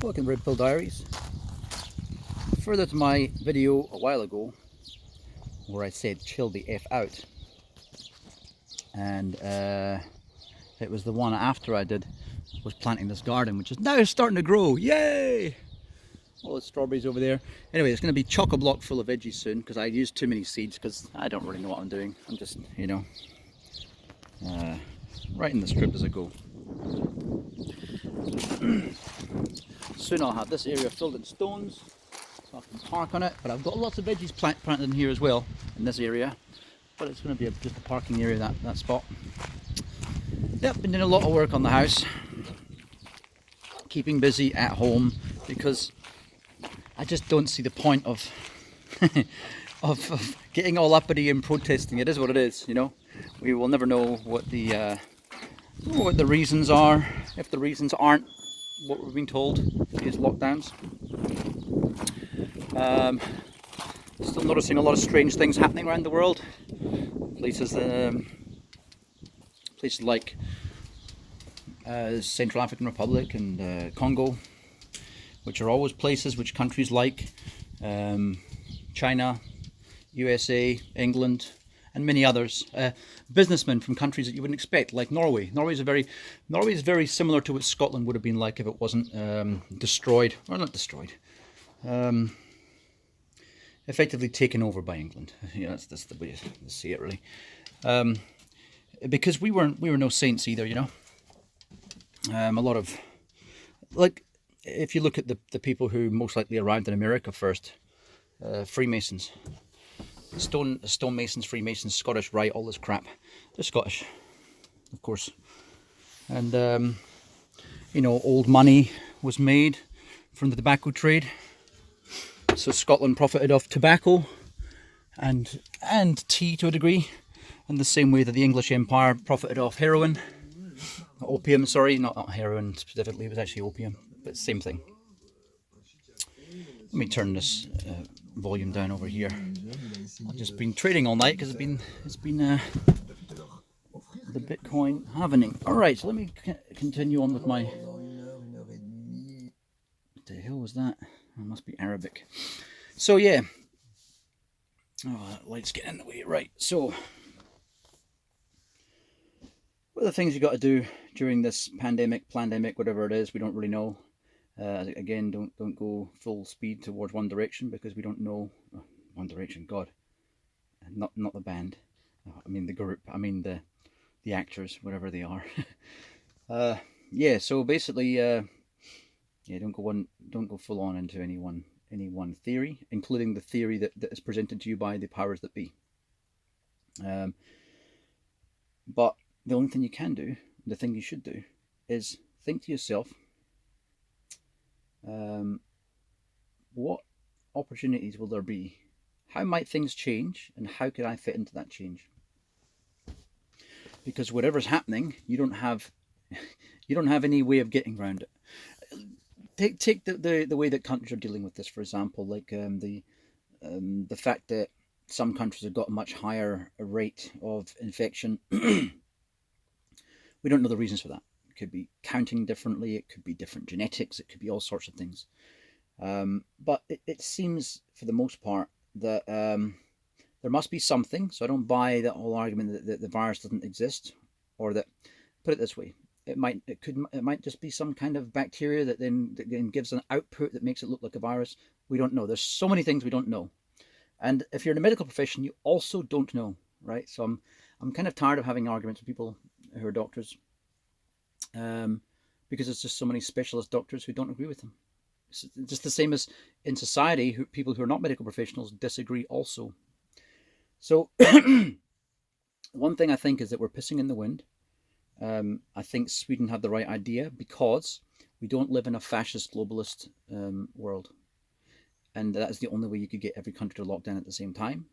Welcome to Red Pill Diaries. Further to my video a while ago where I said chill the F out, and it was the one after I was planting this garden, which is now starting to grow. Yay! All the strawberries over there. Anyway, it's going to be chock-a-block full of veggies soon because I used too many seeds because I don't really know what I'm doing. I'm just, writing the script as I go. Soon I'll have this area filled in stones so I can park on it, but I've got lots of veggies planted in here as well in this area, but it's going to be just a parking area, that spot. Yep, been doing a lot of work on the house, keeping busy at home because I just don't see the point of of getting all uppity and protesting. It is what it is, you know. We will never know what the reasons are, if the reasons aren't what we've been told, these lockdowns. Still noticing a lot of strange things happening around the world. Places like Central African Republic and Congo, which are always places which countries like China, USA, England, and many others, businessmen from countries that you wouldn't expect, like Norway. Norway is very similar to what Scotland would have been like if it wasn't destroyed, or not destroyed, effectively taken over by England. Yeah, that's the way to see it, really. Because we were no saints either, you know. A lot of, like, if you look at the people who most likely arrived in America first, Freemasons. Stonemasons, Freemasons, Scottish Rite, all this crap. They're Scottish, of course. And, old money was made from the tobacco trade. So Scotland profited off tobacco and tea to a degree, in the same way that the English Empire profited off heroin. Opium, sorry, not heroin specifically, it was actually opium, but same thing. Let me turn this volume down over here. I've just been trading all night because it's been the Bitcoin happening. All right, so let me continue on with my. What the hell was that? It must be Arabic. So yeah. Oh, that light's getting in the way. Right. So, what are the things you got to do during this pandemic, whatever it is? We don't really know. Again, don't go full speed towards One Direction because we don't know. One Direction, God, not the band. I mean the group. I mean the actors, whatever they are. Yeah. So basically, don't go full on into any one theory, including the theory that is presented to you by the powers that be. But the only thing you can do, the thing you should do, is think to yourself. What opportunities will there be? How might things change, and how could I fit into that change? Because whatever's happening, you don't have any way of getting around it. Take the way that countries are dealing with this, for example, like the fact that some countries have got a much higher rate of infection. We don't know the reasons for that. It could be counting differently, it could be different genetics, it could be all sorts of things. But it seems, for the most part, that there must be something. So I don't buy that whole argument that the virus doesn't exist, or that, put it this way, it might just be some kind of bacteria that then gives an output that makes it look like a virus. We don't know. There's so many things we don't know. And if you're in the medical profession, you also don't know, right? So I'm kind of tired of having arguments with people who are doctors. Because there's just so many specialist doctors who don't agree with them. It's just the same as in society, people who are not medical professionals disagree also. So one thing I think is that we're pissing in the wind. I think Sweden had the right idea because we don't live in a fascist globalist world. And that is the only way you could get every country to lock down at the same time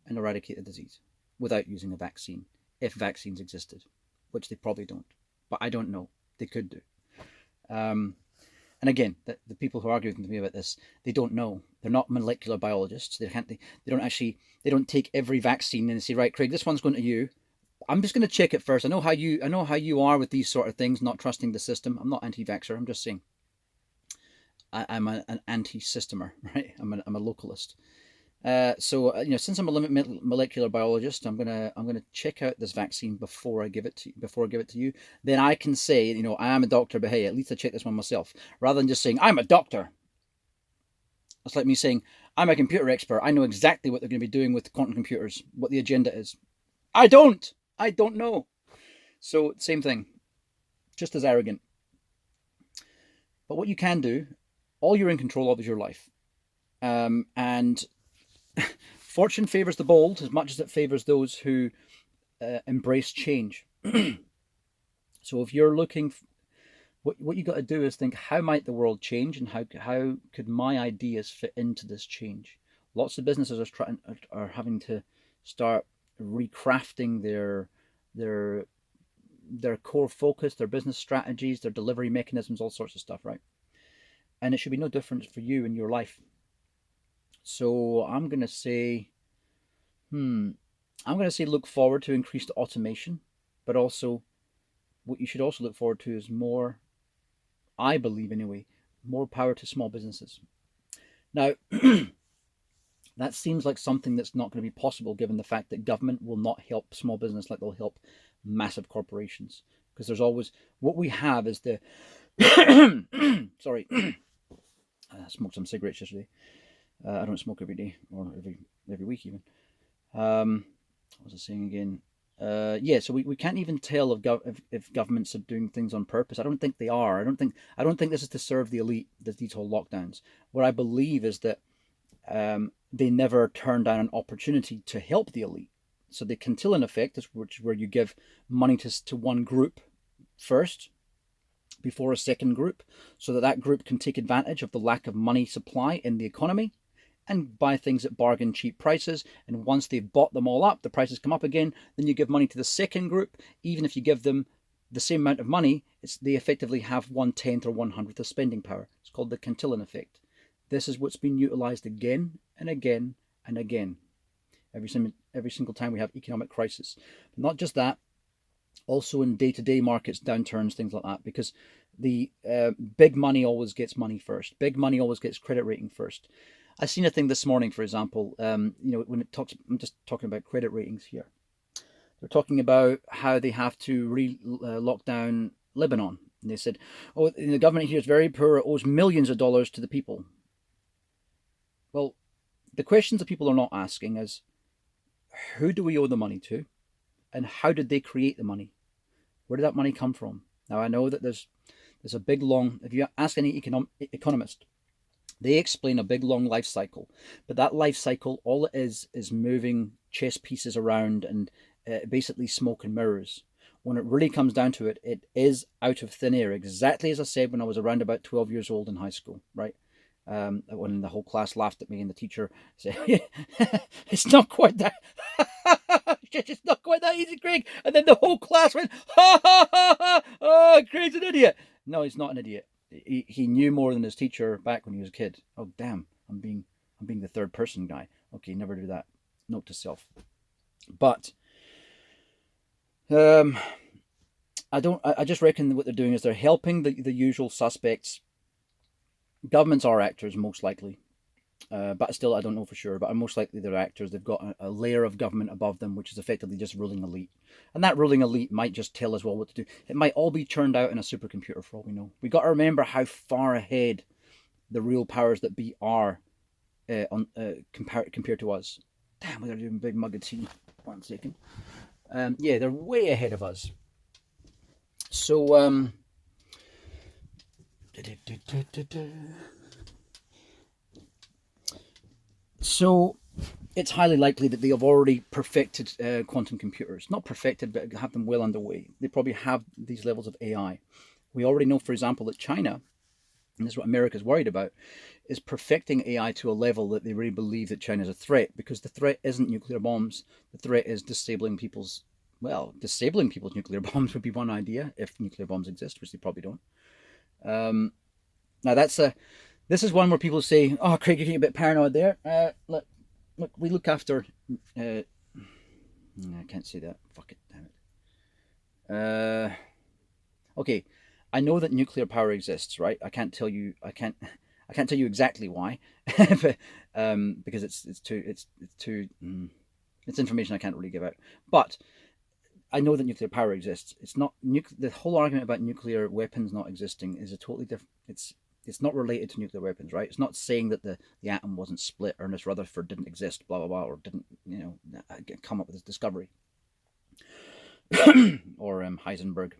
and eradicate the disease without using a vaccine, if vaccines existed, which they probably don't. But I don't know. They could do. And again, the people who argue with me about this, they don't know. They're not molecular biologists. They don't take every vaccine and say, right, Craig, this one's going to you. I'm just going to check it first. I know how you are with these sort of things, not trusting the system. I'm not anti-vaxxer. I'm just saying I'm an anti-systemer, right? I'm a localist. Since I'm a molecular biologist, I'm gonna check out this vaccine before I give it to you. Then I can say, I am a doctor, but hey, at least I checked this one myself, rather than just saying I'm a doctor. It's like me saying I'm a computer expert. I know exactly what they're going to be doing with quantum computers, what the agenda is. I don't. I don't know. So same thing, just as arrogant. But what you can do, all you're in control of is your life. And fortune favors the bold as much as it favors those who embrace change. So if you're looking, what you got to do is think, how might the world change, and how could my ideas fit into this change? Lots of businesses are having to start recrafting their their core focus, their business strategies, their delivery mechanisms, all sorts of stuff, right? And it should be no different for you in your life. So I'm gonna say, I'm gonna say, look forward to increased automation, but also what you should also look forward to is more, I believe anyway, more power to small businesses. Now, that seems like something that's not going to be possible given the fact that government will not help small business like they'll help massive corporations. Because there's always, what we have is the, sorry, I smoked some cigarettes yesterday. I don't smoke every day or every week even. What was I saying again? So we can't even tell if governments are doing things on purpose. I don't think they are. I don't think this is to serve the elite. These whole lockdowns. What I believe is that they never turn down an opportunity to help the elite. So the Cantillon effect is where you give money to one group first before a second group, so that group can take advantage of the lack of money supply in the economy and buy things at bargain cheap prices. And once they've bought them all up, the prices come up again. Then you give money to the second group. Even if you give them the same amount of money, they effectively have 1/10 or 1/100th of spending power. It's called the Cantillon effect. This is what's been utilized again and again and again every single time we have economic crisis. But not just that, also in day-to-day markets, downturns, things like that, because the big money always gets money first. Big money always gets credit rating first. I seen a thing this morning, for example, when it talks, I'm just talking about credit ratings here. They're talking about how they have to lock down Lebanon. And they said, oh, the government here is very poor, it owes millions of dollars to the people. Well, the questions that people are not asking is, who do we owe the money to? And how did they create the money? Where did that money come from? Now, I know that there's a big, long, if you ask any economist, they explain a big, long life cycle. But that life cycle, all it is moving chess pieces around and basically smoke and mirrors. When it really comes down to it, it is out of thin air, exactly as I said when I was around about 12 years old in high school, right? When the whole class laughed at me and the teacher said, it's not quite that, it's not quite that easy, Craig. And then the whole class went, ha ha ha ha, oh, Craig's an idiot. No, he's not an idiot. He knew more than his teacher back when he was a kid. Oh, damn, I'm being the third person guy. Okay, never do that. Note to self. But I just reckon what they're doing is they're helping the usual suspects. Governments are actors, most likely. But still, I don't know for sure. But most likely they're actors. They've got a layer of government above them, which is effectively just ruling elite. And that ruling elite might just tell us well what to do. It might all be churned out in a supercomputer for all we know. We got to remember how far ahead the real powers that be are compared to us. Damn, we're doing a big mug of tea. 1 second. Yeah, they're way ahead of us. So, So it's highly likely that they have already perfected quantum computers. Not perfected, but have them well underway. They probably have these levels of AI. We already know, for example, that China, and this is what America's worried about, is perfecting AI to a level that they really believe that China is a threat, because the threat isn't nuclear bombs. The threat is disabling people's nuclear bombs would be one idea, if nuclear bombs exist, which they probably don't. Now this is one where people say, "Oh, Craig, you're getting a bit paranoid there." Look, we look after. I can't say that. Fuck it, damn it. Okay, I know that nuclear power exists, right? I can't I can't tell you exactly why, but, because it's information I can't really give out. But I know that nuclear power exists. It's not the whole argument about nuclear weapons not existing is a totally different. It's not related to nuclear weapons, right? It's not saying that the atom wasn't split, Ernest Rutherford didn't exist, blah blah blah, or didn't come up with this discovery, or Heisenberg.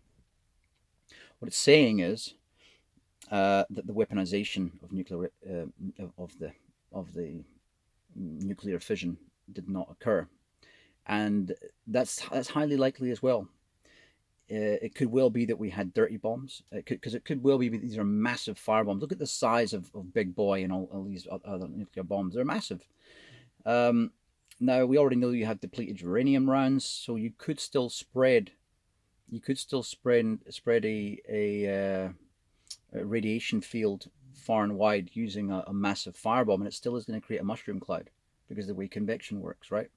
What it's saying is that the weaponization of nuclear of the nuclear fission did not occur, and that's highly likely as well. It could well be that we had dirty bombs, because it could well be these are massive fire bombs. Look at the size of Big Boy and all these other nuclear bombs. They're massive. Now we already know you have depleted uranium rounds, so you could still spread a radiation field far and wide using a massive firebomb, and it still is going to create a mushroom cloud because of the way convection works, right?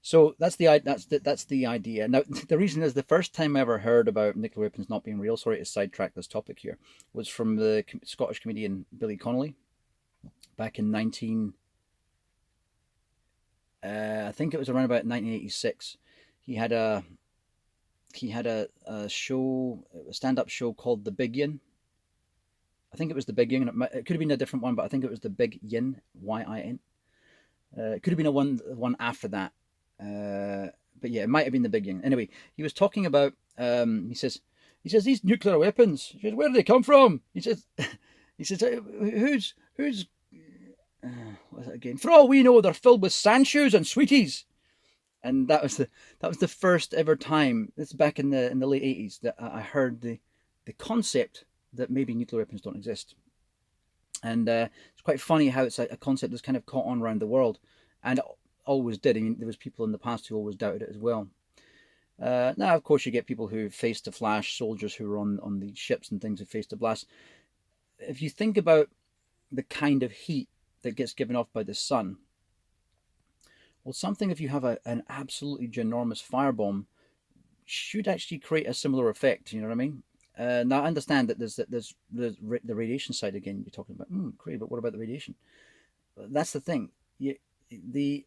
So that's the idea. Now the reason is the first time I ever heard about nuclear weapons not being real. Sorry to sidetrack this topic here. Was from the Scottish comedian Billy Connolly back in I think it was around about 1986. He had a show, a stand-up show called The Big Yin. I think it was The Big Yin. It could have been a different one, but I think it was The Big Yin, Yin. It could have been a one after that. But yeah, it might have been The Big Yin. Anyway, he was talking about. He says these nuclear weapons. He says, where do they come from? He says who's what's it again? For all we know, they're filled with sandshoes and sweeties. And that was the first ever time. This is back in the late 80s that I heard the concept that maybe nuclear weapons don't exist. And it's quite funny how it's a concept that's kind of caught on around the world, and always did. I mean, there was people in the past who always doubted it as well. Now, of course, you get people who faced the flash, soldiers who were on the ships and things who faced the blast. If you think about the kind of heat that gets given off by the sun, well, something if you have an absolutely ginormous firebomb should actually create a similar effect. You know what I mean? Now, I understand that there's the radiation side again. You're talking about, great, but what about the radiation? That's the thing. The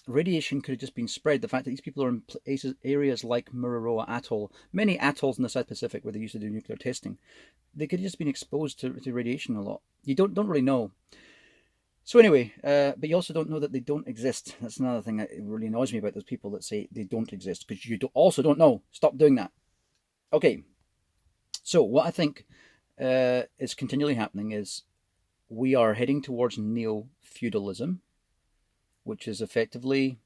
radiation could have just been spread. The fact that these people are in areas like Mururoa Atoll, many atolls in the South Pacific where they used to do nuclear testing, they could have just been exposed to radiation a lot. You don't really know. So anyway, but you also don't know that they don't exist. That's another thing that really annoys me about those people that say they don't exist, because you also don't know. Stop doing that. Okay. So what I think is continually happening is we are heading towards neo-feudalism, which is effectively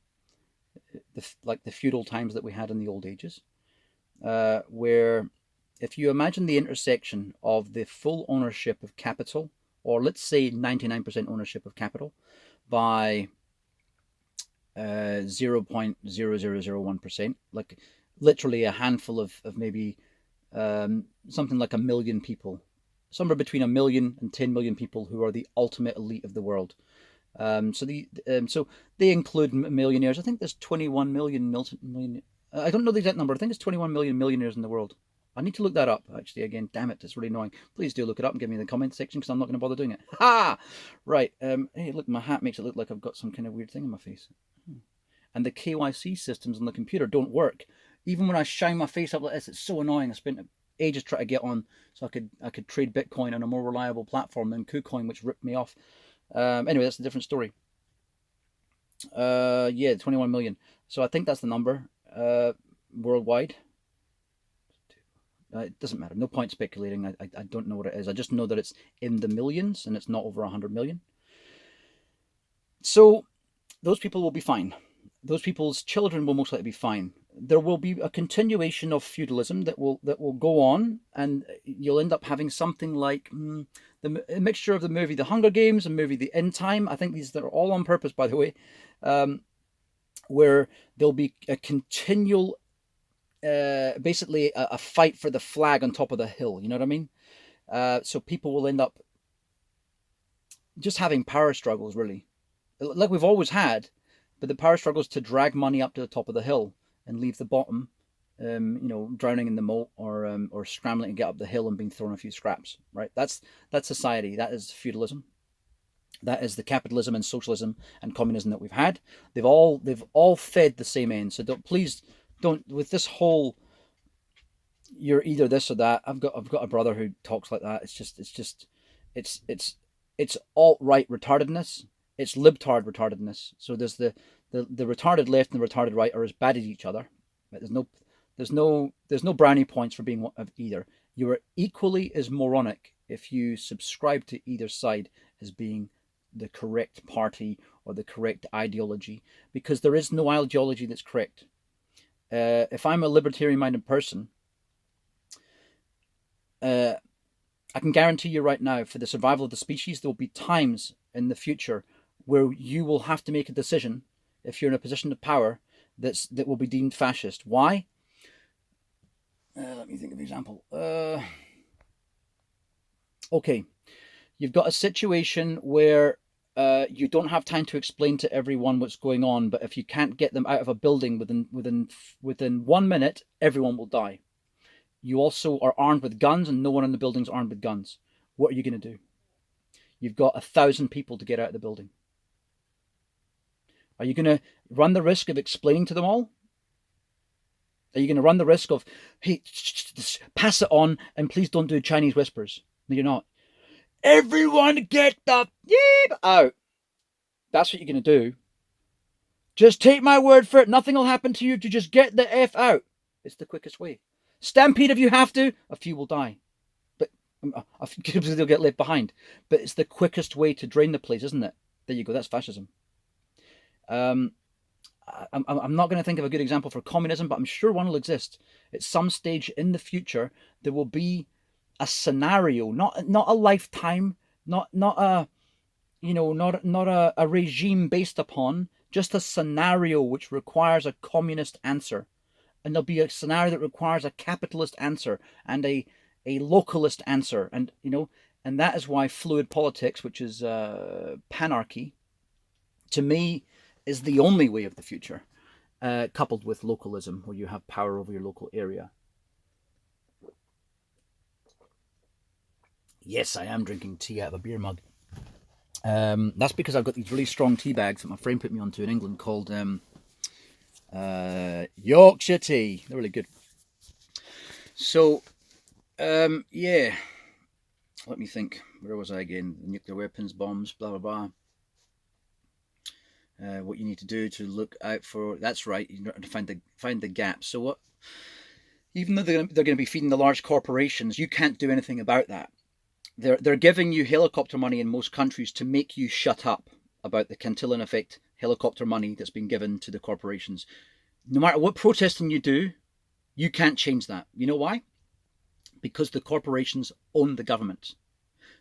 like the feudal times that we had in the old ages, where if you imagine the intersection of the full ownership of capital, or let's say 99% ownership of capital, by 0.0001%, like literally a handful of maybe something like 1 million people, somewhere between 1 million and 10 million people who are the ultimate elite of the world. So they include millionaires. I think there's 21 million. I don't know the exact number. I think it's 21 million millionaires in the world. I need to look that up, actually, again. Damn it, it's really annoying. Please do look it up and give me in the comment section, because I'm not going to bother doing it. Ha! Right. Hey, look, my hat makes it look like I've got some kind of weird thing on my face. And the KYC systems on the computer don't work. Even when I shine my face up like this, it's so annoying. I spent ages trying to get on so I could trade Bitcoin on a more reliable platform than KuCoin, which ripped me off. Anyway, that's a different story. Yeah, 21 million. So I think that's the number worldwide. It doesn't matter. No point speculating. I don't know what it is. I just know that it's in the millions and it's not over 100 million. So those people will be fine. Those people's children will most likely be fine. There will be a continuation of feudalism that will go on, and you'll end up having something like a mixture of the movie The Hunger Games and movie The End Time. I think these are all on purpose, by the way, where there'll be a continual, basically a fight for the flag on top of the hill. You know what I mean? So people will end up just having power struggles, really, like we've always had, but the power struggles to drag money up to the top of the hill and leave the bottom drowning in the moat, or scrambling to get up the hill and being thrown a few scraps. Right? That's society. That is feudalism. That is the capitalism and socialism and communism that we've had. They've all fed the same end. So please don't, with this whole you're either this or that. I've got a brother who talks like that. It's alt right retardedness. It's libtard retardedness. So there's the retarded left and the retarded right are as bad as each other. There's no brownie points for being of either. You are equally as moronic if you subscribe to either side as being the correct party or the correct ideology, because there is no ideology that's correct. If I'm a libertarian minded person, uh, I can guarantee you right now, for the survival of the species, there will be times in the future where you will have to make a decision, if you're in a position of power, that will be deemed fascist. Why? Let me think of an example. Okay, you've got a situation where you don't have time to explain to everyone what's going on, but if you can't get them out of a building within 1 minute, everyone will die. You also are armed with guns, and no one in the building's armed with guns. What are you going to do? You've got 1,000 people to get out of the building. Are you going to run the risk of explaining to them all? Are you going to run the risk of, hey, pass it on, and please don't do Chinese whispers? No, you're not. Everyone get the yeep out. That's what you're going to do. Just take my word for it. Nothing will happen to you to just get the F out. It's the quickest way. Stampede if you have to. A few will die. But a few they'll get left behind. But it's the quickest way to drain the place, isn't it? There you go. That's fascism. I'm not going to think of a good example for communism, but I'm sure one will exist. At some stage in the future, there will be a scenario, not a lifetime, not a not a regime based upon, just a scenario which requires a communist answer, and there'll be a scenario that requires a capitalist answer and a localist answer, and that is why fluid politics, which is panarchy, to me, is the only way of the future, coupled with localism, where you have power over your local area. Yes, I am drinking tea out of a beer mug. That's because I've got these really strong tea bags that my friend put me onto in England called Yorkshire tea. They're really good. So, yeah. Let me think. Where was I again? Nuclear weapons, bombs, blah, blah, blah. What you need to do to look out for. That's right. You have to find the gaps. So what? Even though they're going to be feeding the large corporations, you can't do anything about that. They're giving you helicopter money in most countries to make you shut up about the Cantillon effect helicopter money that's been given to the corporations. No matter what protesting you do, you can't change that. You know why? Because the corporations own the government.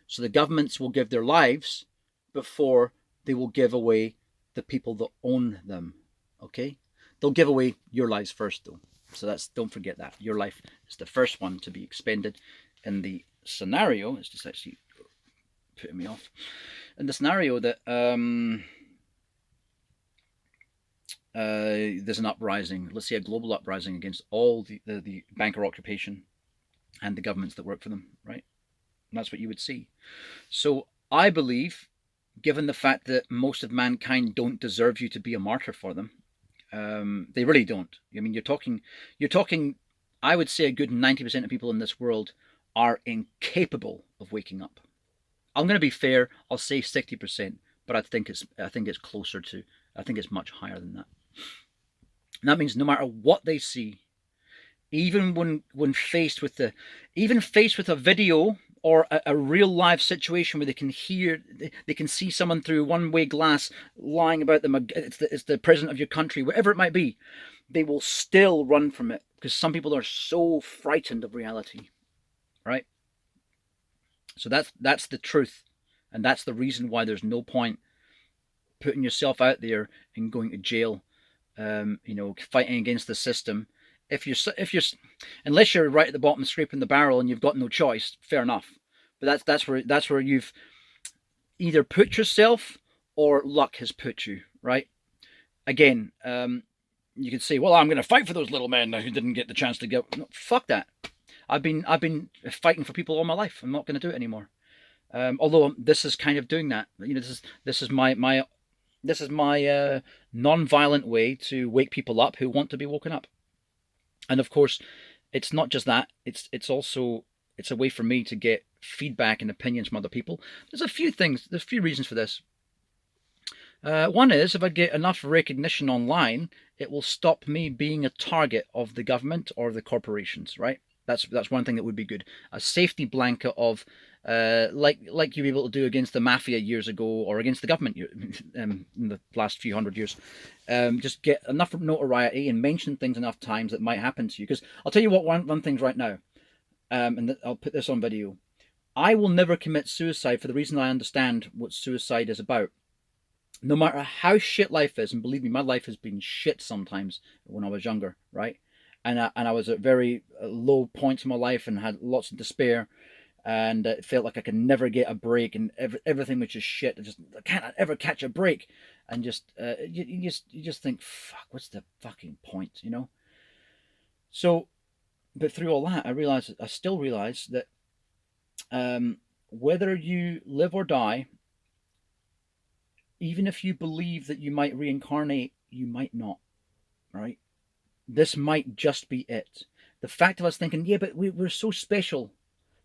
So the governments will give their lives before they will give away the people that own them. Okay? They'll give away your lives first, though. So don't forget that. Your life is the first one to be expended in the scenario. It's just actually putting me off. In the scenario that there's an uprising, let's say a global uprising against all the banker occupation and the governments that work for them, right? And that's what you would see. So I believe, given the fact that most of mankind don't deserve you to be a martyr for them, they really don't. I mean, you're talking. I would say a good 90% of people in this world are incapable of waking up. I'm going to be fair. I'll say 60%, but I think it's closer to. I think it's much higher than that. And that means no matter what they see, even when faced with a video or a real live situation where they can see someone through a one-way glass lying about them, it's the president of your country, whatever it might be, they will still run from it, because some people are so frightened of reality, right? So that's the truth, and that's the reason why there's no point putting yourself out there and going to jail, fighting against the system. If you're unless you're right at the bottom scraping the barrel and you've got no choice, fair enough. But that's where you've either put yourself or luck has put you, right? Again, you could say, well, I'm going to fight for those little men who didn't get the chance to go. No, fuck that. I've been fighting for people all my life. I'm not going to do it anymore. Although this is kind of doing that. You know, this is my non-violent way to wake people up who want to be woken up. And of course, it's not just that. It's also it's a way for me to get feedback and opinions from other people. There's a few things. There's a few reasons for this. One is if I get enough recognition online, it will stop me being a target of the government or the corporations. Right. That's one thing that would be good. A safety blanket of like you were able to do against the mafia years ago or against the government in the last few hundred years. Just get enough notoriety and mention things enough times that might happen to you. Because I'll tell you what, one thing's right now, and I'll put this on video. I will never commit suicide for the reason I understand what suicide is about. No matter how shit life is, and believe me, my life has been shit sometimes when I was younger, right? And I was at very low points in my life and had lots of despair, and it felt like I could never get a break, and everything was just shit. I can't ever catch a break, and you just think, fuck, what's the fucking point, you know? So, but through all that, I still realize that whether you live or die, even if you believe that you might reincarnate, you might not, right? This might just be it. The fact of us thinking, yeah, but we're so special,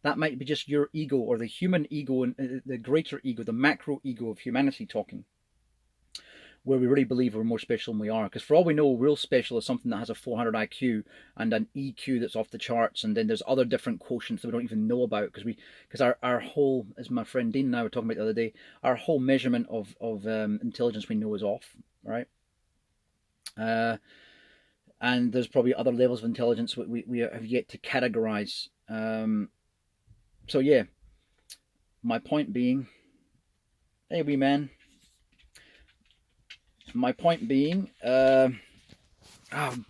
that might be just your ego or the human ego and the greater ego, the macro ego of humanity talking, where we really believe we're more special than we are. Because for all we know, real special is something that has a 400 IQ and an EQ that's off the charts, and then there's other different quotients that we don't even know about because our whole, as my friend Dean and I were talking about the other day, our whole measurement of intelligence we know is off, right? And there's probably other levels of intelligence we have yet to categorize. So yeah, my point being, hey wee man, my point being, oh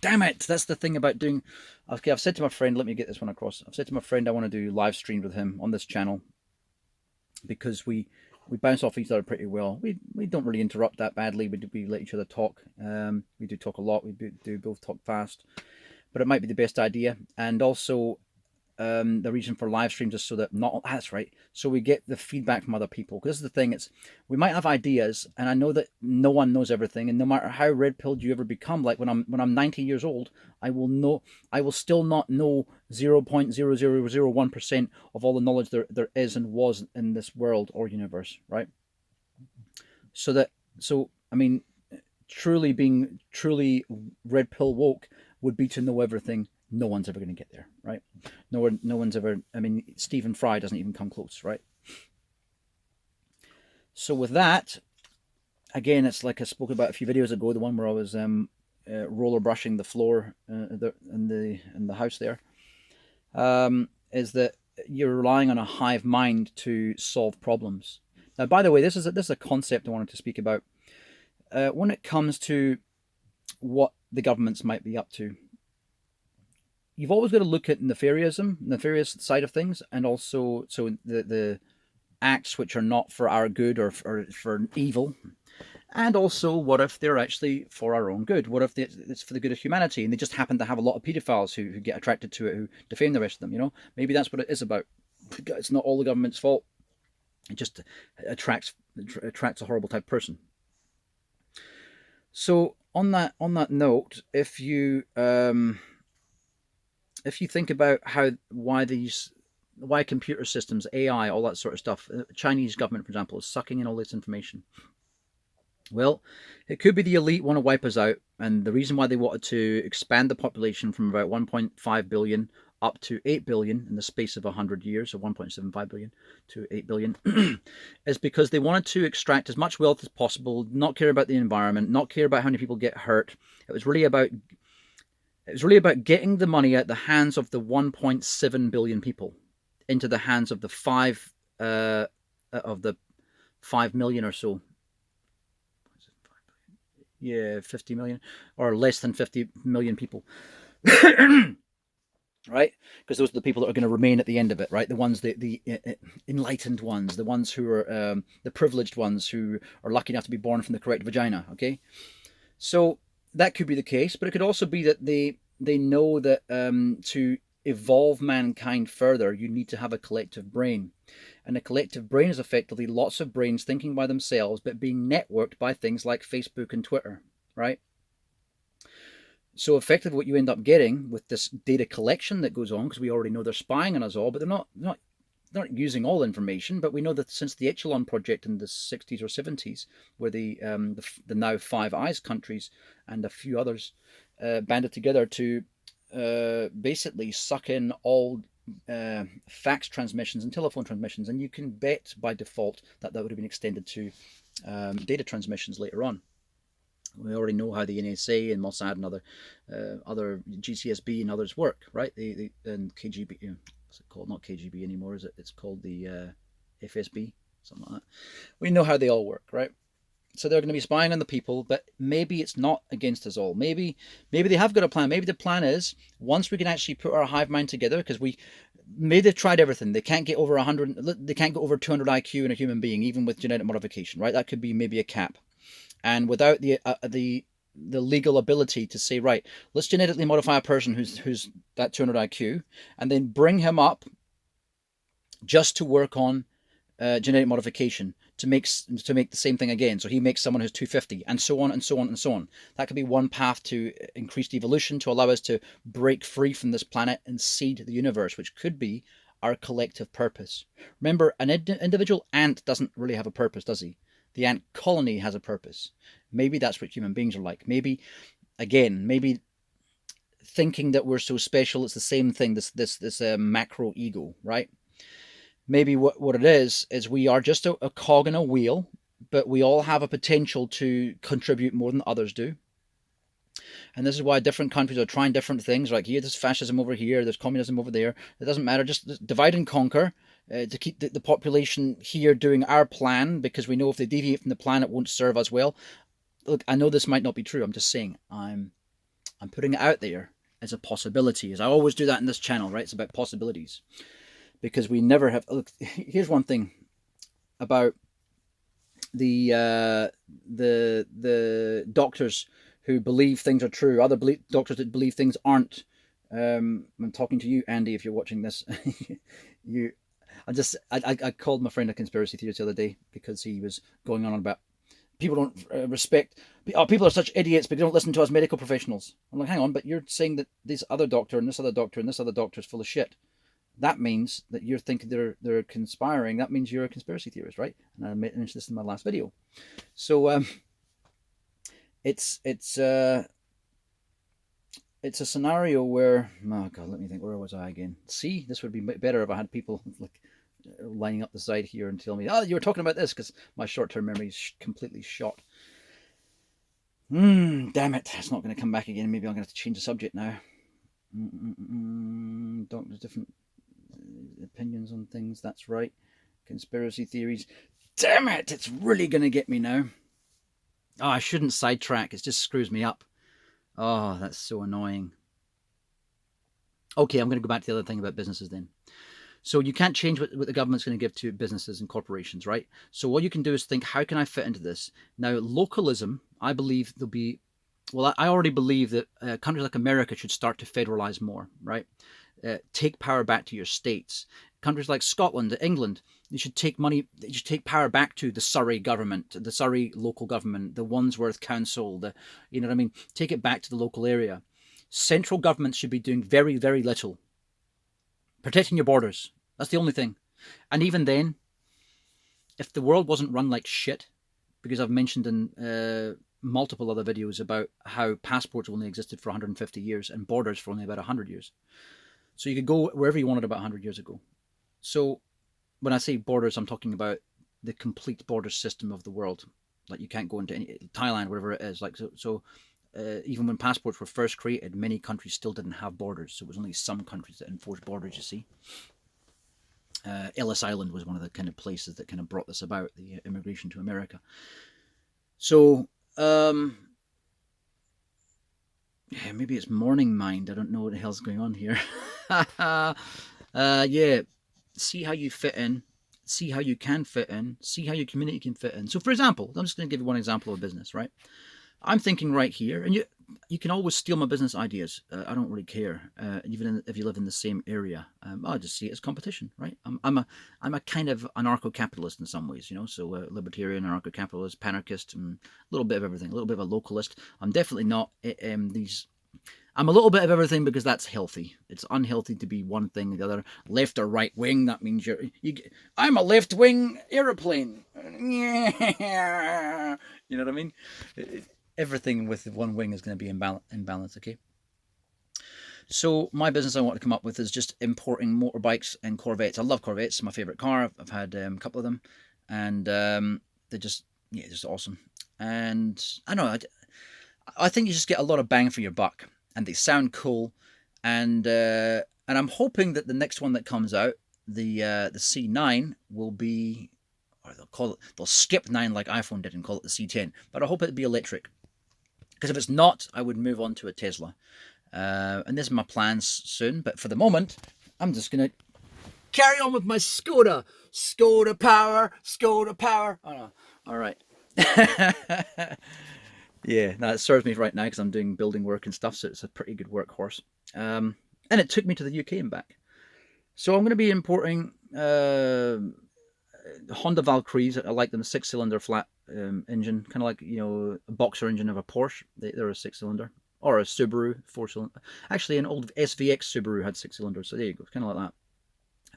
damn it, that's the thing about doing, okay, I've said to my friend, let me get this one across, I've said to my friend I want to do live streams with him on this channel, because we bounce off each other pretty well. We don't really interrupt that badly. We let each other talk. We do talk a lot. We do both talk fast, but it might be the best idea. And also, the reason for live streams is so that that's right. So we get the feedback from other people. Because this is the thing. We might have ideas, and I know that no one knows everything. And no matter how red pilled you ever become, like when I'm 90 years old, I will still not know 0.0001% of all the knowledge there is and was in this world or universe, right? So I mean, being truly red pill woke would be to know everything. No one's ever going to get there, right? No one's ever. I mean, Stephen Fry doesn't even come close, right? So with that, again, it's like I spoke about a few videos ago. The one where I was roller brushing the floor in the house there, is that you're relying on a hive mind to solve problems. Now, by the way, this is a concept I wanted to speak about when it comes to what the governments might be up to. You've always got to look at nefarious side of things, and also the acts which are not for our good or for evil, and also what if they're actually for our own good? What if it's for the good of humanity, and they just happen to have a lot of paedophiles who get attracted to it, who defame the rest of them? You know, maybe that's what it is about. It's not all the government's fault. It just attracts a horrible type of person. So on that note, if you think about why computer systems, AI, all that sort of stuff, the Chinese government, for example, is sucking in all this information. Well, it could be the elite want to wipe us out, and the reason why they wanted to expand the population from about 1.5 billion up to 8 billion in the space of 100 years, or 1.75 billion to 8 billion, is because they wanted to extract as much wealth as possible, not care about the environment, not care about how many people get hurt. It was really about getting the money out the hands of the 1.7 billion people into the hands of the 5 million or so. Yeah, 50 million or less than 50 million people. Right? Because those are the people that are going to remain at the end of it, right? The ones, the enlightened ones, the ones who are the privileged ones who are lucky enough to be born from the correct vagina, okay? So that could be the case, but it could also be that they know that to evolve mankind further, you need to have a collective brain. And a collective brain is effectively lots of brains thinking by themselves, but being networked by things like Facebook and Twitter, right? So effectively, what you end up getting with this data collection that goes on, because we already know they're spying on us all, but they're not using all information. But we know that since the Echelon project in the 60s or 70s, where the now Five Eyes countries and a few others banded together to basically suck in all fax transmissions and telephone transmissions, and you can bet by default that would have been extended to data transmissions later on. We already know how the NSA and Mossad and other GCSB and others work, right? And KGB, what's it called? Not KGB anymore, is it? It's called the FSB, something like that. We know how they all work, right? So they're going to be spying on the people, but maybe it's not against us all. Maybe they have got a plan. Maybe the plan is once we can actually put our hive mind together, because maybe they've tried everything. They can't get over 100. They can't go over 200 IQ in a human being, even with genetic modification, right? That could be maybe a cap. And without the legal ability to say, right, let's genetically modify a person who's that 200 IQ, and then bring him up just to work on genetic modification to make the same thing again. So he makes someone who's 250, and so on and so on and so on. That could be one path to increased evolution to allow us to break free from this planet and seed the universe, which could be our collective purpose. Remember, an individual ant doesn't really have a purpose, does he? The ant colony has a purpose. Maybe that's what human beings are like. Maybe thinking that we're so special, it's the same thing, this macro ego, right? Maybe what it is we are just a cog in a wheel, but we all have a potential to contribute more than others do. And this is why different countries are trying different things. Like here, there's fascism over here, there's communism over there. It doesn't matter, just divide and conquer. To keep the population here doing our plan, because we know if they deviate from the plan, it won't serve us well. Look, I know this might not be true. I'm just saying, I'm putting it out there as a possibility, as I always do that in this channel, right? It's about possibilities, because we never have. Look, here's one thing about the doctors who believe things are true, other doctors that believe things aren't. I'm talking to you, Andy, if you're watching this. I called my friend a conspiracy theorist the other day because he was going on about people don't respect. People are such idiots, but they don't listen to us medical professionals. I'm like, hang on, but you're saying that this other doctor and this other doctor and this other doctor is full of shit. That means that you're thinking they're conspiring. That means you're a conspiracy theorist, right? And I mentioned this in my last video. So it's a scenario where, oh God, let me think. Where was I again? See, this would be better if I had people like lining up the side here and tell me, oh, you were talking about this, because my short-term memory is completely shot. Damn it, it's not going to come back again. Maybe I'm going to have to change the subject now. Doctors' different opinions on things. That's right. Conspiracy theories. Damn it, it's really going to get me now. Oh, I shouldn't sidetrack. It just screws me up. Oh, that's so annoying. Okay, I'm going to go back to the other thing about businesses then. So you can't change what the government's going to give to businesses and corporations, right? So what you can do is think, how can I fit into this? Now, localism, I believe there'll be, well, I already believe that countries like America should start to federalize more, right? Take power back to your states. Countries like Scotland, England, they should take power back to the Surrey government, the Surrey local government, the Wandsworth council, you know what I mean? Take it back to the local area. Central governments should be doing very, very little. Protecting your borders. That's the only thing. And even then, if the world wasn't run like shit, because I've mentioned in multiple other videos about how passports only existed for 150 years and borders for only about 100 years. So you could go wherever you wanted about 100 years ago. So when I say borders, I'm talking about the complete border system of the world. Like you can't go into Thailand, wherever it is. Like so even when passports were first created, many countries still didn't have borders. So it was only some countries that enforced borders, you see. Ellis Island was one of the kind of places that kind of brought this about, the immigration to America. So, yeah, maybe it's morning mind. I don't know what the hell's going on here. Yeah, see how you fit in, see how you can fit in, see how your community can fit in. So, for example, I'm just going to give you one example of a business, right? I'm thinking right here, and you can always steal my business ideas. I don't really care, if you live in the same area. I just see it as competition, right? I'm a kind of anarcho-capitalist in some ways, So libertarian, anarcho-capitalist, panarchist, and a little bit of everything. A little bit of a localist. I'm definitely not these. I'm a little bit of everything because that's healthy. It's unhealthy to be one thing or the other. Left or right wing, that means I'm a left wing aeroplane. Yeah. You know what I mean? Everything with one wing is going to be in balance, okay? So my business I want to come up with is just importing motorbikes and Corvettes. I love Corvettes. It's my favorite car. I've had a couple of them, and they're just awesome. And I don't know. I think you just get a lot of bang for your buck, and they sound cool, and I'm hoping that the next one that comes out, the C9, will be, or they'll skip 9 like iPhone did and call it the C10. But I hope it'll be electric, because if it's not, I would move on to a Tesla. And this is my plans soon. But for the moment, I'm just gonna carry on with my Skoda. Skoda power, Skoda power. Oh no. All right. Yeah, no, it serves me right now because I'm doing building work and stuff, so it's a pretty good workhorse. And it took me to the UK and back. So I'm going to be importing Honda Valkyries. I like them, 6-cylinder flat engine, kind of like a boxer engine of a Porsche. They're a 6-cylinder, or a Subaru 4-cylinder. Actually, an old SVX Subaru had 6 cylinders, so there you go, kind of like that.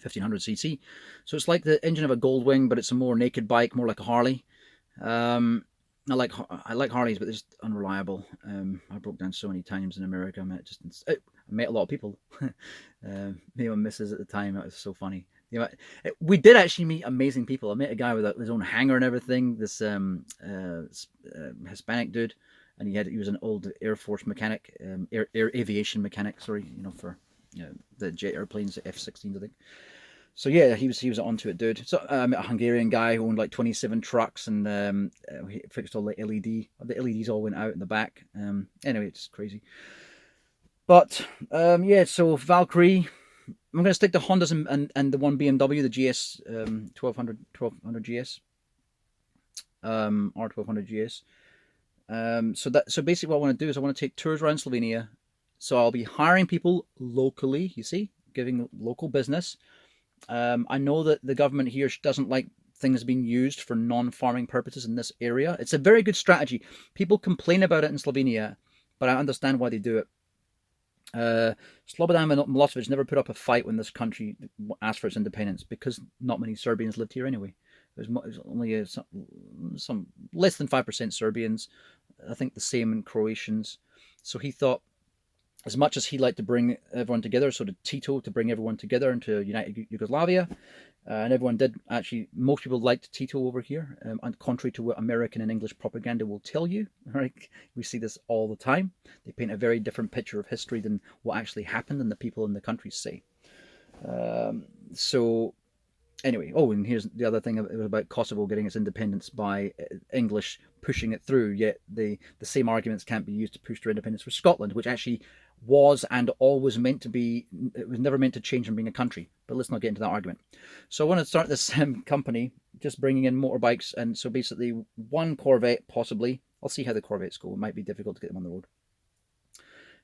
1500cc. So it's like the engine of a Goldwing, but it's a more naked bike, more like a Harley. I like Harleys, but they're just unreliable. I broke down so many times in America. I met a lot of people. Me and missus at the time. It was so funny. We did actually meet amazing people. I met a guy with his own hangar and everything. This Hispanic dude, and he was an old Air Force mechanic, air aviation mechanic. Sorry, for the jet airplanes, the F-16s, I think. So yeah, he was onto it, dude. So I met a Hungarian guy who owned like 27 trucks, and he fixed all the LED. The LEDs all went out in the back. Anyway, it's crazy. But yeah, so Valkyrie. I'm going to stick to Hondas and the one BMW, the GS 1200 GS, R1200 GS. So basically, what I want to do is I want to take tours around Slovenia. So I'll be hiring people locally. You see, giving local business. I know that the government here doesn't like things being used for non-farming purposes in this area. It's a very good strategy. People complain about it in Slovenia, but I understand why they do it. Slobodan Milosevic never put up a fight when this country asked for its independence, because not many Serbians lived here anyway. There's only some less than 5% Serbians. I think the same in Croatians. So he thought, as much as he liked to bring everyone together, so did Tito, to bring everyone together into united Yugoslavia. And everyone did. Actually, most people liked Tito over here, and contrary to what American and English propaganda will tell you. Right? We see this all the time. They paint a very different picture of history than what actually happened and the people in the country say. So anyway, and here's the other thing about Kosovo getting its independence by English pushing it through, yet the same arguments can't be used to push their independence for Scotland, which actually was and always meant to be. It was never meant to change from being a country. But let's not get into that argument. So I want to start this company, just bringing in motorbikes, and so basically one Corvette, possibly. I'll see how the Corvettes go. It might be difficult to get them on the road.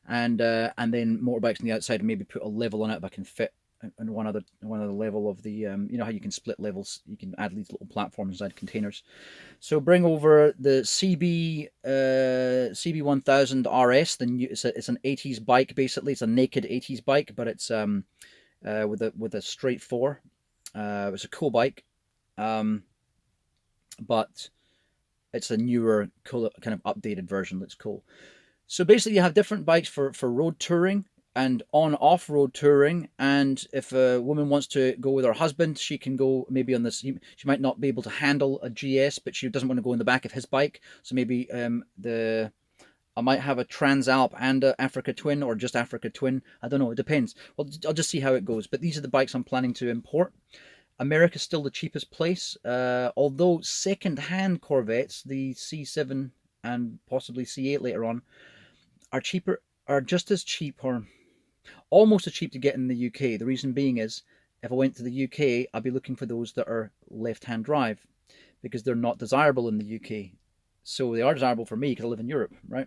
And then motorbikes on the outside, and maybe put a level on it if I can fit and one other level of the you know how you can split levels, you can add these little platforms inside containers. So bring over the CB 1000 RS. It's an 80s bike, basically. It's a naked 80s bike, but it's with a straight 4. It's a cool bike, but it's a newer, cool, kind of updated version that's cool. So basically, you have different bikes for road touring and on off-road touring. And if a woman wants to go with her husband, she can go maybe on this. She might not be able to handle a GS, but she doesn't want to go in the back of his bike. So maybe I might have a Transalp and a Africa Twin, or just Africa Twin. I don't know. It depends. Well, I'll just see how it goes. But these are the bikes I'm planning to import. America's still the cheapest place, although second-hand Corvettes, the C7 and possibly C8 later on, are just as cheap, or almost as cheap to get in the UK. The reason being is, if I went to the UK, I'd be looking for those that are left-hand drive, because they're not desirable in the UK. So they are desirable for me because I live in Europe, right?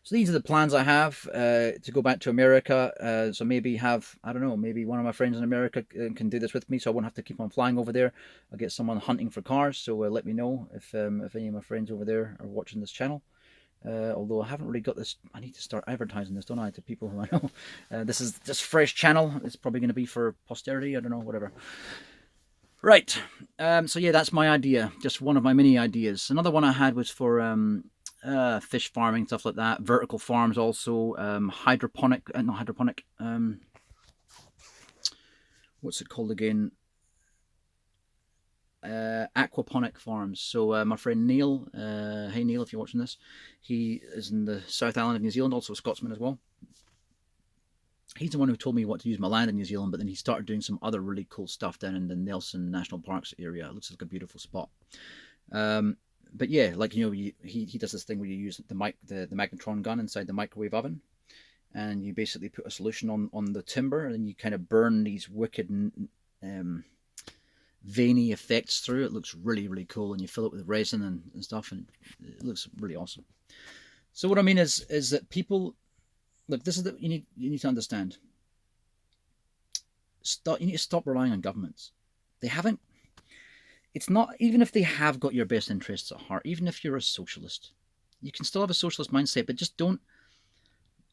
So these are the plans I have to go back to America. So maybe have, I don't know, maybe one of my friends in America can do this with me, so I won't have to keep on flying over there. I'll get someone hunting for cars. So let me know if any of my friends over there are watching this channel. Although I haven't really got this, I need to start advertising this, don't I, to people who I know. This is just fresh channel. It's probably going to be for posterity. I don't know, whatever. Right. So yeah, that's my idea. Just one of my many ideas. Another one I had was for fish farming, stuff like that. Vertical farms also. Hydroponic, not hydroponic. What's it called again? Aquaponic farms. So my friend Neil, hey Neil, if you're watching this, he is in the South Island of New Zealand, also a Scotsman as well. He's the one who told me what to use my land in New Zealand, but then he started doing some other really cool stuff down in the Nelson National Parks area. It looks like a beautiful spot. But yeah, like, you know, he does this thing where you use the magnetron gun inside the microwave oven, and you basically put a solution on the timber, and you kind of burn these wicked veiny effects through. It looks really, really cool, and you fill it with resin and stuff, and it looks really awesome. So what I mean is that people, look, this is the you need to understand. You need to stop relying on governments. They haven't. It's not, even if they have got your best interests at heart, even if you're a socialist, you can still have a socialist mindset, but just don't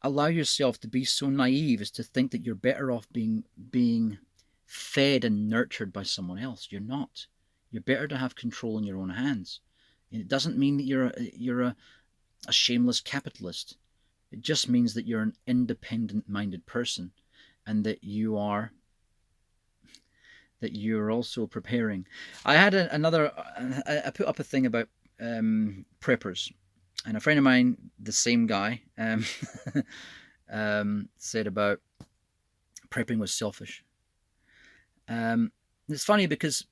allow yourself to be so naive as to think that you're better off being fed and nurtured by someone else. You're not. You're better to have control in your own hands. And it doesn't mean that you're a shameless capitalist. It just means that you're an independent-minded person, and that you're also preparing. I had I put up a thing about preppers, and a friend of mine, the same guy, said about prepping was selfish. It's funny because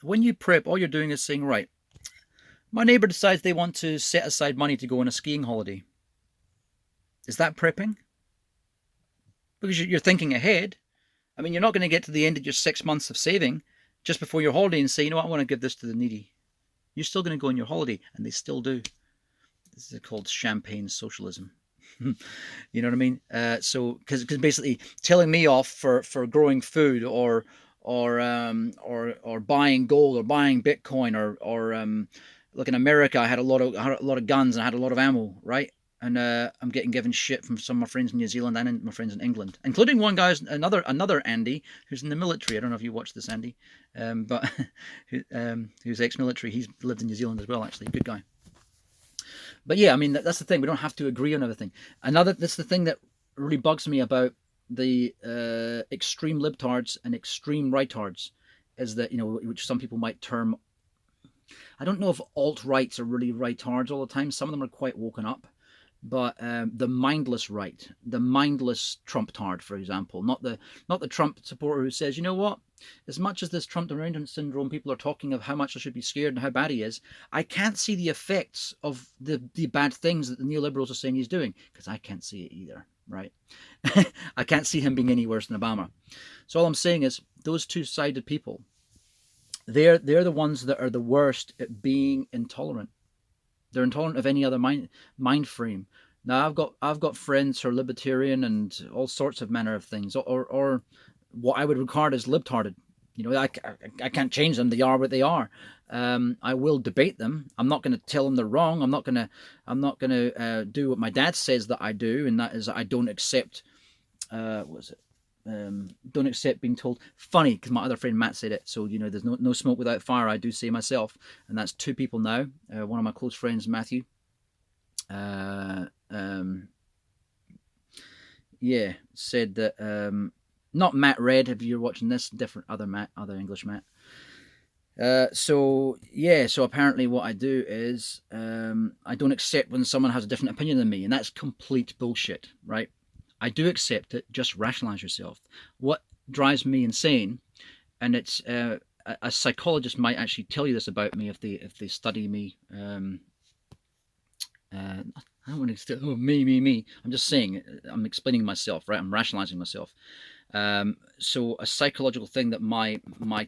when you prep, all you're doing is saying, right, my neighbor decides they want to set aside money to go on a skiing holiday. Is that prepping? Because you're thinking ahead. I mean, you're not going to get to the end of your 6 months of saving just before your holiday and say, you know what, I want to give this to the needy. You're still going to go on your holiday, and they still do. This is called champagne socialism. You know what I mean? So, because basically telling me off for growing food or buying gold or buying Bitcoin or look, in America, I had a lot of guns and I had a lot of ammo, right? And I'm getting given shit from some of my friends in New Zealand and my friends in England, including one guy, another Andy, who's in the military. I don't know if you watch this, Andy, but who's ex-military. He's lived in New Zealand as well, actually. Good guy. But yeah, I mean, that's the thing. We don't have to agree on everything. That's the thing that really bugs me about the extreme libtards and extreme rightards, is that, you know, which some people might term, I don't know if alt-rights are really rightards all the time. Some of them are quite woken up. But the mindless right, the mindless Trump-tard, for example, not the Trump supporter who says, you know what, as much as this Trump derangement syndrome, people are talking of how much I should be scared and how bad he is, I can't see the effects of the bad things that the neoliberals are saying he's doing, because I can't see it either, right? I can't see him being any worse than Obama. So all I'm saying is, those two-sided people, they're the ones that are the worst at being intolerant. They're intolerant of any other mind frame. Now I've got friends who are libertarian and all sorts of manner of things, or what I would regard as libtarded. You know, I can't change them. They are what they are. I will debate them. I'm not going to tell them they're wrong. I'm not going to do what my dad says that I do, and that is I don't accept. What is it? Don't accept being told. Funny, because my other friend Matt said it. So, you know, there's no smoke without fire, I do say myself. And that's two people now. One of my close friends, Matthew. Yeah, said that, not Matt Red, if you're watching this, different other Matt, other English Matt. So apparently what I do is, I don't accept when someone has a different opinion than me, and that's complete bullshit, right? I do accept it, just rationalize yourself. What drives me insane, and it's a psychologist might actually tell you this about me if they study me. I don't want to say, oh, me. I'm just saying, I'm explaining myself, right? I'm rationalizing myself. So a psychological thing that my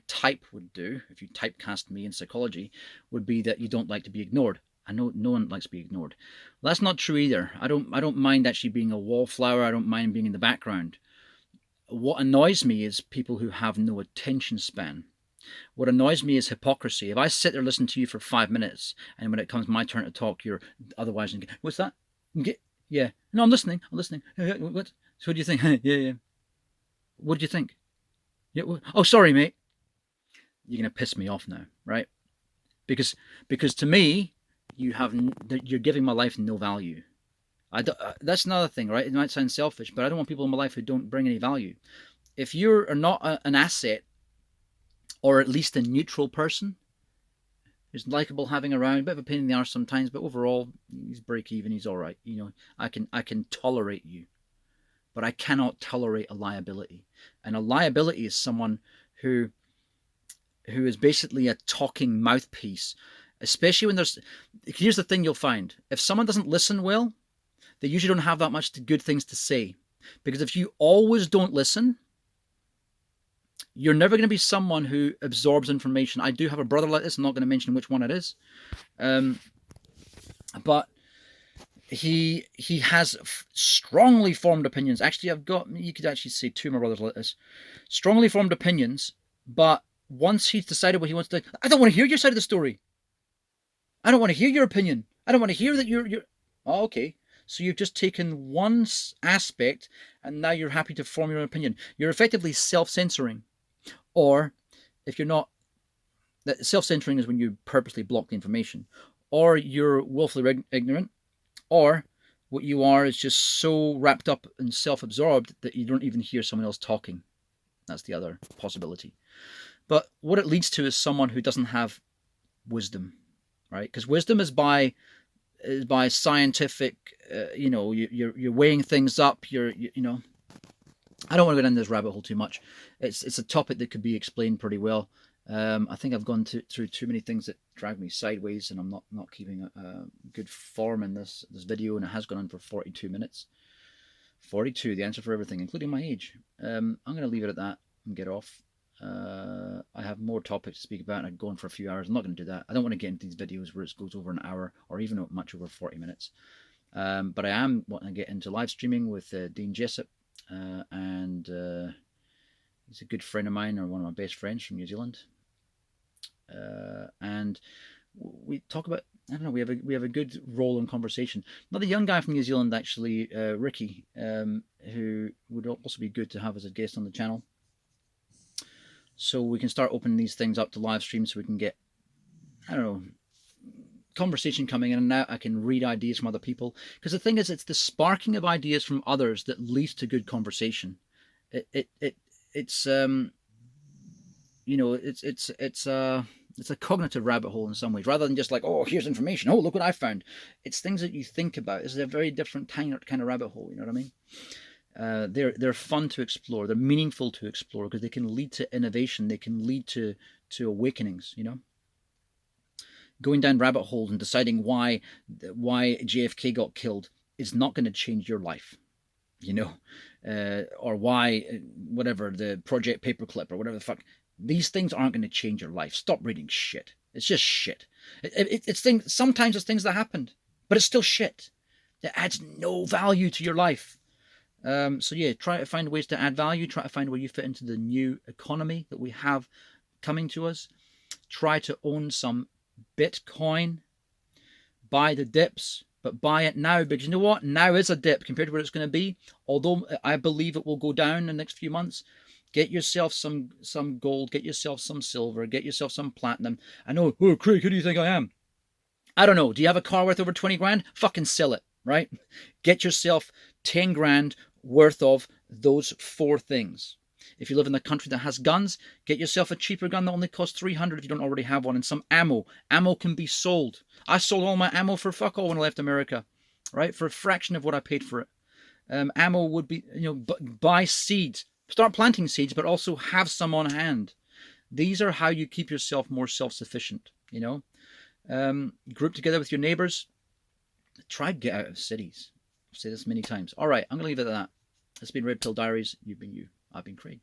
type would do, if you typecast me in psychology, would be that you don't like to be ignored. I know no one likes to be ignored. Well, that's not true either. I don't mind actually being a wallflower. I don't mind being in the background. What annoys me is people who have no attention span. What annoys me is hypocrisy. If I sit there listening to you for 5 minutes, and when it comes my turn to talk, you're otherwise. What's that? Yeah. No, I'm listening. I'm listening. What? So what do you think? Yeah, yeah. What do you think? Yeah. Oh, sorry, mate. You're gonna piss me off now, right? Because because to me, you're giving my life no value. That's another thing, right? It might sound selfish, but I don't want people in my life who don't bring any value. If you are not an asset, or at least a neutral person who's likable having around, a bit of a pain in the arse sometimes, but overall he's break even, he's all right. I can tolerate you, but I cannot tolerate a liability. And a liability is someone who is basically a talking mouthpiece, especially when there's. Here's the thing you'll find: if someone doesn't listen well, they usually don't have that much good things to say, because if you always don't listen, you're never going to be someone who absorbs information. I do have a brother like this. I'm not going to mention which one it is, but he has strongly formed opinions. Actually, you could actually say two of my brothers like this, strongly formed opinions. But once he's decided what he wants to, I don't want to hear your side of the story. I don't want to hear your opinion. I don't want to hear that you're. Oh, okay. So you've just taken one aspect, and now you're happy to form your own opinion. You're effectively self-censoring. Or if you're not, self-censoring is when you purposely block the information, or you're willfully ignorant, or what you are is just so wrapped up and self-absorbed that you don't even hear someone else talking. That's the other possibility. But what it leads to is someone who doesn't have wisdom, right? Because wisdom is by scientific, you're weighing things up. I don't want to go down this rabbit hole too much. It's a topic that could be explained pretty well. I think I've gone through too many things that drag me sideways, and I'm not keeping a good form in this video, and it has gone on for 42 minutes. 42, the answer for everything, including my age. I'm going to leave it at that and get off. I have more topics to speak about, and I'd go on for a few hours. I'm not going to do that. I don't want to get into these videos where it goes over an hour or even much over 40 minutes. But I am wanting to get into live streaming with Dean Jessup. And he's a good friend of mine, or one of my best friends from New Zealand. And we talk about, I don't know, we have a good role in conversation. Another young guy from New Zealand, actually, Ricky, who would also be good to have as a guest on the channel. So we can start opening these things up to live stream, so we can get, I don't know, conversation coming in, and now I can read ideas from other people. Because the thing is, it's the sparking of ideas from others that leads to good conversation. It's a cognitive rabbit hole in some ways, rather than just like, oh, here's information, oh, look what I found. It's things that you think about. It's a very different kind of rabbit hole. You know what I mean? They're fun to explore. They're meaningful to explore because they can lead to innovation. They can lead to awakenings. Going down rabbit holes and deciding why JFK got killed is not going to change your life, or why whatever, the Project Paperclip or whatever the fuck. These things aren't going to change your life. Stop reading shit. It's just shit. It's things. Sometimes it's things that happened, but it's still shit. It adds no value to your life. So yeah, try to find ways to add value. Try to find where you fit into the new economy that we have coming to us. Try to own some Bitcoin. Buy the dips, but buy it now, because you know what? Now is a dip compared to where it's going to be. Although I believe it will go down in the next few months. Get yourself some gold, get yourself some silver, get yourself some platinum. I know, oh, Craig, who do you think I am? I don't know. Do you have a car worth over 20 grand? Fucking sell it, right? Get yourself 10 grand worth of those 4 things. If you live in a country that has guns, get yourself a cheaper gun that only costs 300 if you don't already have one, and some ammo. Ammo can be sold. I sold all my ammo for fuck all when I left America, right? For a fraction of what I paid for it. Ammo would be, buy seeds. Start planting seeds, but also have some on hand. These are how you keep yourself more self-sufficient, Group together with your neighbors. Try to get out of cities. I've said this many times. All right, I'm going to leave it at that. It's been Red Pill Diaries. You've been you. I've been Craig.